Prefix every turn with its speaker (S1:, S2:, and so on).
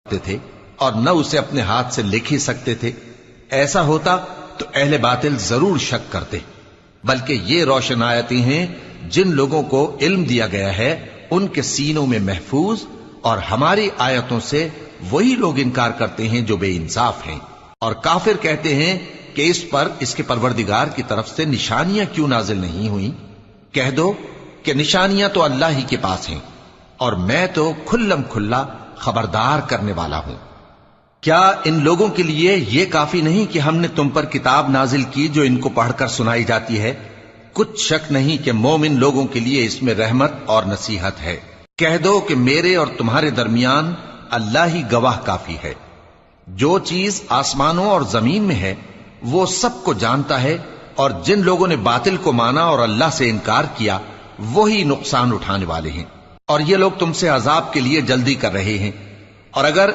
S1: تھے اور نہ اسے اپنے ہاتھ سے لکھ ہی سکتے تھے، ایسا ہوتا تو اہل باطل ضرور شک کرتے، بلکہ یہ روشن آیتیں ہیں جن لوگوں کو علم دیا گیا ہے ان کے سینوں میں محفوظ، اور ہماری آیتوں سے وہی لوگ انکار کرتے ہیں جو بے انصاف ہیں۔ اور کافر کہتے ہیں کہ اس پر اس کے پروردگار کی طرف سے نشانیاں کیوں نازل نہیں ہوئیں؟ کہہ دو کہ نشانیاں تو اللہ ہی کے پاس ہیں، اور میں تو کھلم کھلا خبردار کرنے والا ہوں۔ کیا ان لوگوں کے لیے یہ کافی نہیں کہ ہم نے تم پر کتاب نازل کی جو ان کو پڑھ کر سنائی جاتی ہے؟ کچھ شک نہیں کہ مومن لوگوں کے لیے اس میں رحمت اور نصیحت ہے۔ کہہ دو کہ میرے اور تمہارے درمیان اللہ ہی گواہ کافی ہے، جو چیز آسمانوں اور زمین میں ہے وہ سب کو جانتا ہے، اور جن لوگوں نے باطل کو مانا اور اللہ سے انکار کیا وہی نقصان اٹھانے والے ہیں، اور یہ لوگ تم سے عذاب کے لیے جلدی کر رہے ہیں، اور اگر